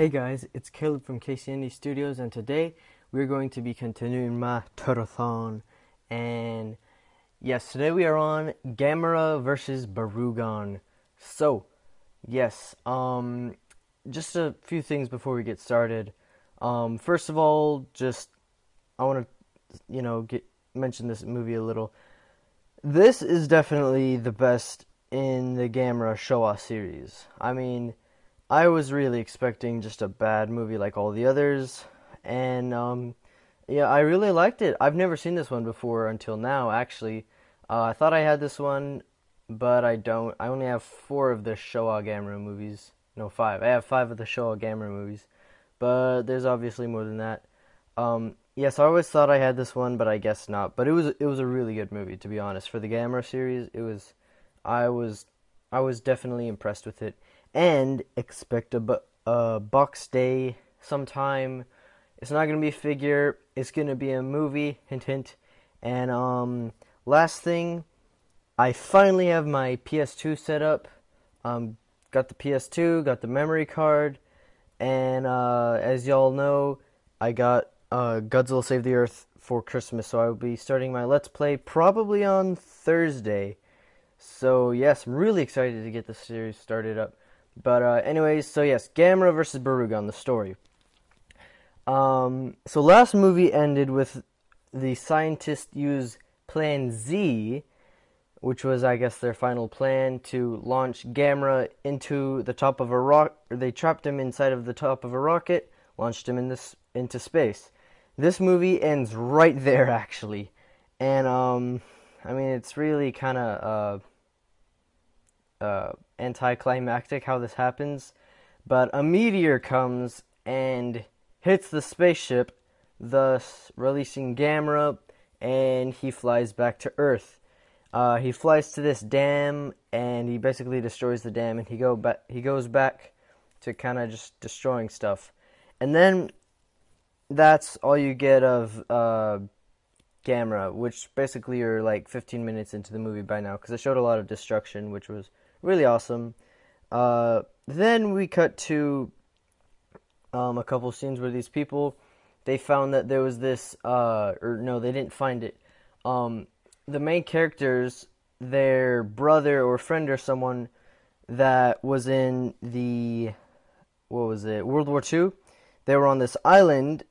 Hey guys, it's Caleb from KCND Studios, and today we're going to be continuing my Turtlethon. And yes, today we are on Gamera versus Barugon. So, yes, just a few things before we get started. First of all, I want to, mention this movie a little. This is definitely the best in the Gamera Showa series. I mean, I was really expecting just a bad movie like all the others, and yeah, I really liked it. I've never seen this one before until now, actually. I thought I had this one, but I don't. I only have 4 of the Showa Gamera movies. No, 5. I have 5 of the Showa Gamera movies, but there's obviously more than that. Yes, I always thought I had this one, but I guess not. But it was a really good movie, to be honest. For the Gamera series, I was I was definitely impressed with it. And expect a box day sometime. It's not gonna be a figure. It's gonna be a movie. Hint, hint. And last thing, I finally have my PS2 set up. Got the PS2, got the memory card, and as y'all know, I got Godzilla Save the Earth for Christmas, so I will be starting my Let's Play probably on Thursday. So yes, I'm really excited to get the series started up. But anyways, so yes, Gamera versus Barugon, the story. So last movie ended with the scientists use Plan Z, which was, I guess, their final plan to launch Gamera into the top of a rock. They trapped him inside of the top of a rocket, launched him into space. This movie ends right there, actually, and I mean, it's really kind of anticlimactic how this happens, but a meteor comes and hits the spaceship, thus releasing Gamera, and he flies back to Earth. He flies to this dam, and he basically destroys the dam, and he goes back to kind of just destroying stuff. And then that's all you get of Gamera, which basically are like 15 minutes into the movie by now, because it showed a lot of destruction, which was really awesome. Then we cut to a couple scenes where these people, they found that there was this, or no, they didn't find it. The main characters, their brother or friend or someone that was in the, World War II, they were on this island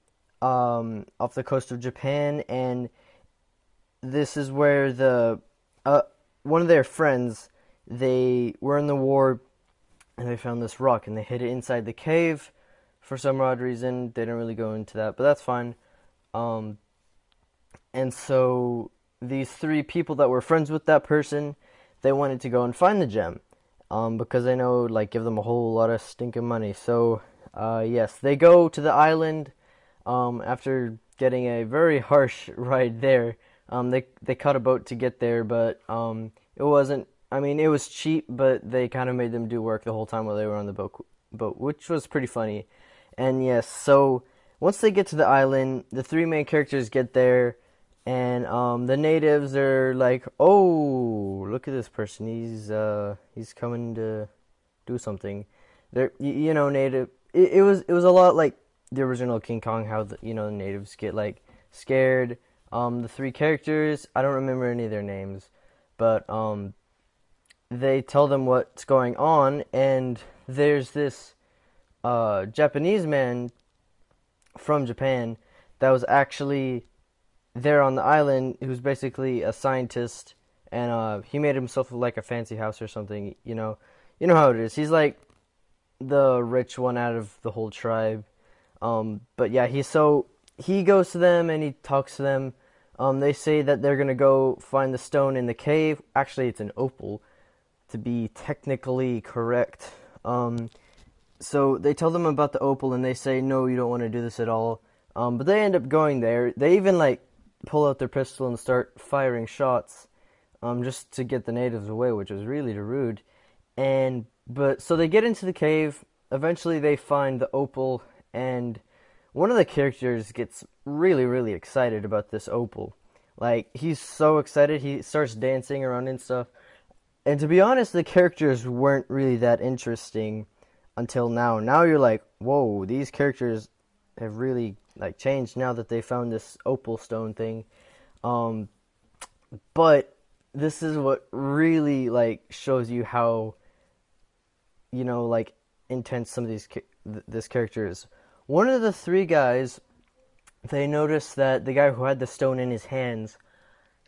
off the coast of Japan, and this is where one of their friends, they were in the war, and they found this rock, and they hid it inside the cave for some odd reason. They didn't really go into that, but that's fine. And so these 3 people that were friends with that person, they wanted to go and find the gem, because they know, like, give them a whole lot of stinking money. So, yes, they go to the island, after getting a very harsh ride there. They caught a boat to get there, but it wasn't. I mean, it was cheap, but they kind of made them do work the whole time while they were on the boat, which was pretty funny. And yes, so once they get to the island, the 3 main characters get there, and the natives are like, "Oh, look at this person! He's coming to do something." They're, native. It was a lot like the original King Kong, how the natives get like scared. The 3 characters, I don't remember any of their names, but they tell them what's going on, and there's this Japanese man from Japan that was actually there on the island, who's basically a scientist, and he made himself like a fancy house or something. You know how it is. He's like the rich one out of the whole tribe. But yeah, he goes to them and he talks to them. They say that they're gonna go find the stone in the cave. Actually, it's an opal, to be technically correct. So they tell them about the opal, and they say, no, you don't want to do this at all. But they end up going there. They even like pull out their pistol and start firing shots, just to get the natives away, which was really rude. But so they get into the cave. Eventually, they find the opal, and one of the characters gets really excited about this opal. Like, he's so excited, he starts dancing around and stuff. And to be honest, the characters weren't really that interesting until now. Now you're like, whoa, these characters have really like changed now that they found this opal stone thing. Um, but this is what really like shows you how, like intense some of this character is. One of the three guys, they noticed that the guy who had the stone in his hands,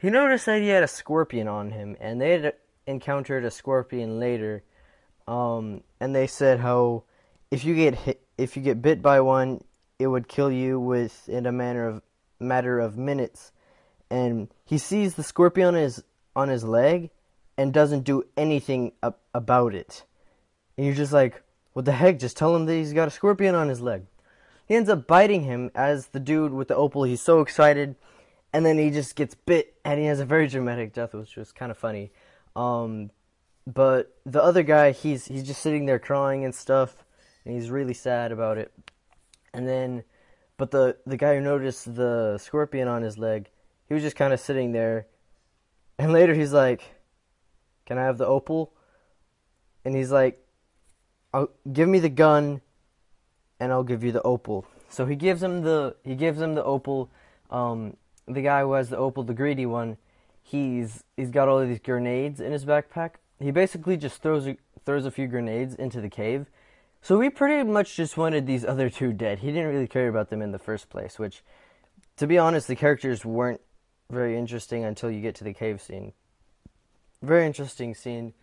he noticed that he had a scorpion on him, and they had encountered a scorpion later. And they said how if you get bit by one, it would kill you within a matter of minutes. And he sees the scorpion on his leg and doesn't do anything about it. And you're just like, what the heck? Just tell him that he's got a scorpion on his leg. He ends up biting him as the dude with the opal. He's so excited, and then he just gets bit, and he has a very dramatic death, which was kind of funny. But the other guy, he's just sitting there crying and stuff, and he's really sad about it. And then, but the guy who noticed the scorpion on his leg, he was just kind of sitting there, and later he's like, "Can I have the opal?" And he's like, "Give me the gun, and I'll give you the opal." So he gives him the opal. The guy who has the opal, the greedy one, he's got all of these grenades in his backpack. He basically just throws a few grenades into the cave. So he pretty much just wanted these other two dead. He didn't really care about them in the first place, which, to be honest, the characters weren't very interesting until you get to the cave scene. Very interesting scene,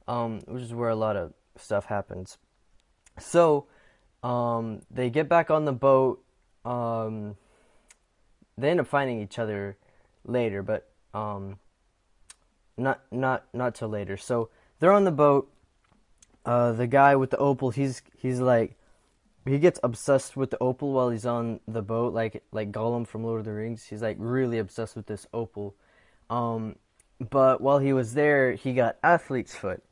which is where a lot of stuff happens. So, they get back on the boat. They end up finding each other later, but not till later. So they're on the boat. The guy with the opal, he's like, he gets obsessed with the opal while he's on the boat, like Gollum from Lord of the Rings. He's like really obsessed with this opal. But while he was there, he got athlete's foot.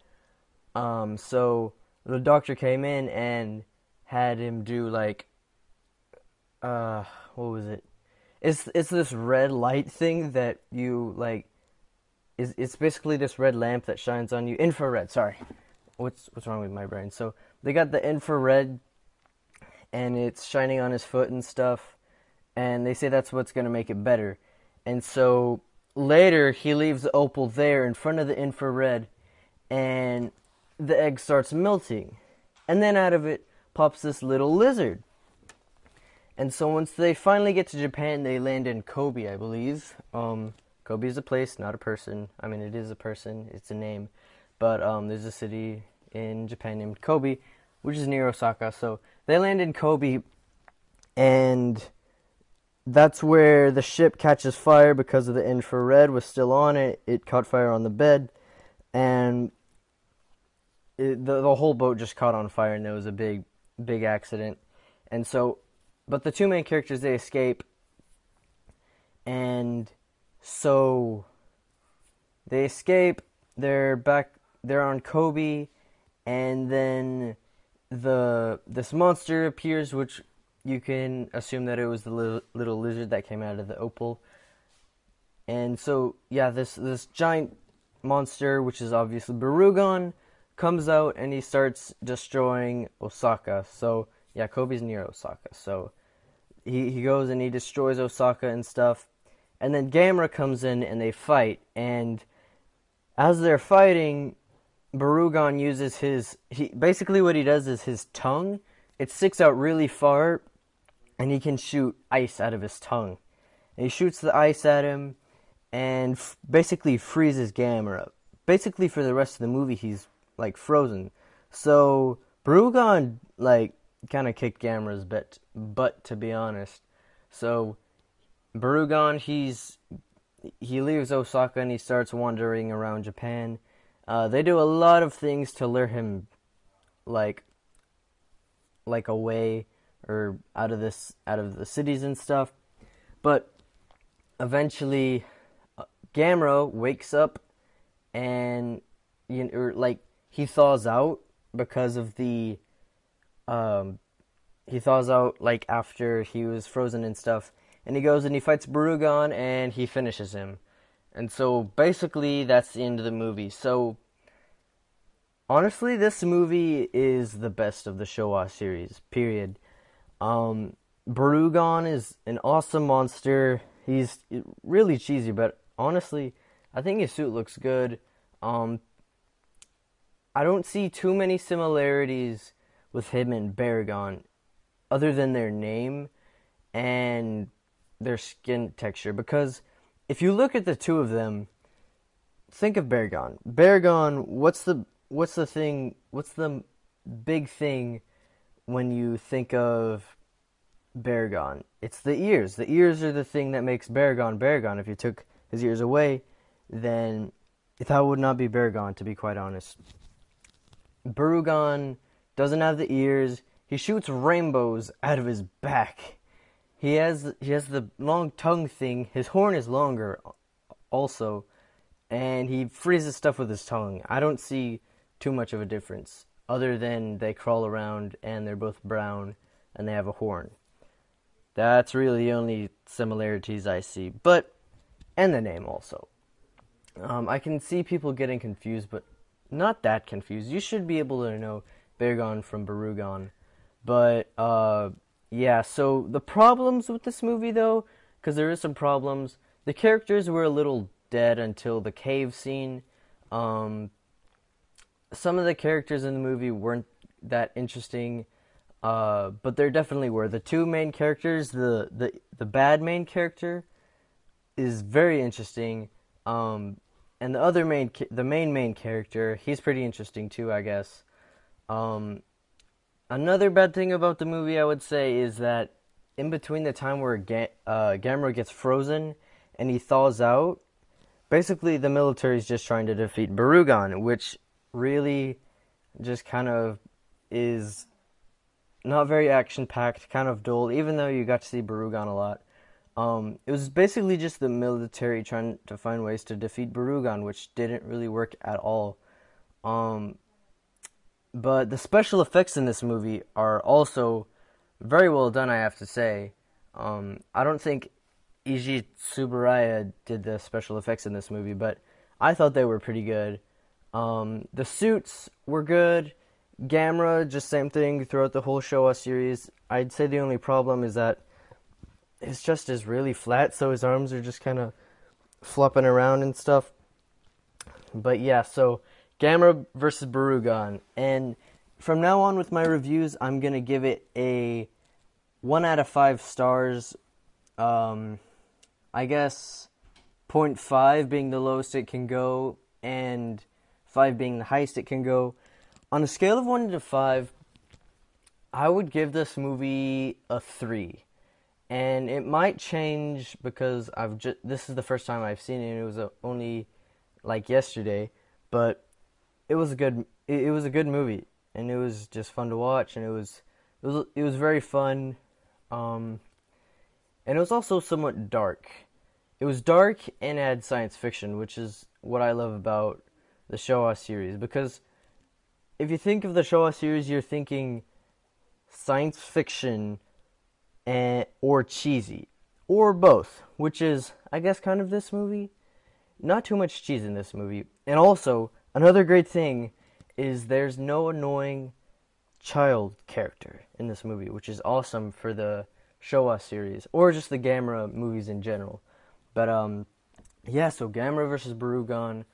So the doctor came in and had him do like, what was it? It's this red light thing that you like. It's basically this red lamp that shines on you. Infrared. Sorry, what's wrong with my brain? So they got the infrared, and it's shining on his foot and stuff. And they say that's what's gonna make it better. And so later he leaves the opal there in front of the infrared, and the egg starts melting, and then out of it pops this little lizard. And so once they finally get to Japan, they land in Kobe, I believe. Kobe is a place, not a person. I mean, it is a person. It's a name. But there's a city in Japan named Kobe, which is near Osaka. So they land in Kobe, and that's where the ship catches fire because of the infrared was still on it. It caught fire on the bed, and the whole boat just caught on fire, and there was a big accident. And so, but the two main characters, they escape, and so they escape. They're back. They're on Kobe, and then this monster appears, which you can assume that it was the little lizard that came out of the opal. And so, yeah, this giant monster, which is obviously Barugon, comes out and he starts destroying Osaka. So, yeah, Kobe's near Osaka. So he goes and he destroys Osaka and stuff. And then Gamera comes in and they fight. And as they're fighting, Barugon uses basically what he does is his tongue. It sticks out really far, and he can shoot ice out of his tongue. And he shoots the ice at him and basically freezes Gamera. Basically, for the rest of the movie, he's like frozen. So Barugon like kind of kicked Gamera's butt, to be honest. So Barugon, he leaves Osaka and he starts wandering around Japan. They do a lot of things to lure him like away or out of the cities and stuff. But eventually Gamera wakes up and he thaws out because of he thaws out like after he was frozen and stuff, and he goes and he fights Barugon and he finishes him. And so basically that's the end of the movie. So Honestly, this movie is the best of the Showa series, period. Barugon is an awesome monster. He's really cheesy, but honestly, I think his suit looks good. Um, I don't see too many similarities with him and Barugon, other than their name and their skin texture. Because if you look at the two of them, think of Barugon. Barugon, what's the thing? What's the big thing when you think of Barugon? It's the ears. The ears are the thing that makes Barugon Barugon. If you took his ears away, then that would not be Barugon, to be quite honest. Barugon doesn't have the ears. He shoots rainbows out of his back. He has the long tongue thing. His horn is longer also, and he freezes stuff with his tongue. I don't see too much of a difference other than they crawl around and they're both brown and they have a horn. That's really the only similarities I see. But and the name also. I can see people getting confused, but not that confused. You should be able to know Barugon from Barugon. But yeah, so the problems with this movie, though, because there is some problems. The characters were a little dead until the cave scene. Some of the characters in the movie weren't that interesting, but there definitely were. The two main characters, the bad main character, is very interesting. And the other main character, he's pretty interesting too, I guess. Another bad thing about the movie, I would say, is that in between the time where Gamera gets frozen and he thaws out, basically the military is just trying to defeat Barugon, which really just kind of is not very action-packed, kind of dull, even though you got to see Barugon a lot. It was basically just the military trying to find ways to defeat Barugon, which didn't really work at all. But the special effects in this movie are also very well done, I have to say. I don't think Eiji Tsuburaya did the special effects in this movie, but I thought they were pretty good. The suits were good. Gamera, just same thing throughout the whole Showa series. I'd say the only problem is that his chest is really flat, so his arms are just kind of flopping around and stuff. But yeah, so Gamera versus Barugon. And from now on with my reviews, I'm going to give it a 1 out of 5 stars. I guess 0.5 being the lowest it can go, and 5 being the highest it can go. On a scale of 1 to 5, I would give this movie a 3. And it might change because this is the first time I've seen it. It was only like yesterday, but it was a good movie, and it was just fun to watch, and it was very fun, and it was also somewhat dark. It was dark and had science fiction, which is what I love about the Showa series, because if you think of the Showa series, you're thinking science fiction or cheesy, or both, which is, I guess, kind of this movie. Not too much cheese in this movie. And also, another great thing is there's no annoying child character in this movie, which is awesome for the Showa series, or just the Gamera movies in general. But, yeah, so Gamera vs. Barugon,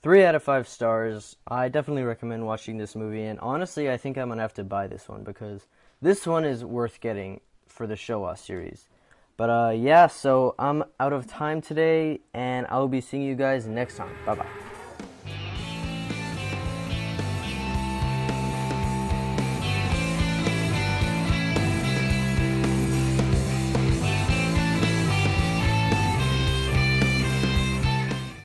3 out of 5 stars. I definitely recommend watching this movie, and honestly, I think I'm going to have to buy this one, because this one is worth getting for the Showa series. But yeah, so I'm out of time today, and I'll be seeing you guys next time. Bye bye.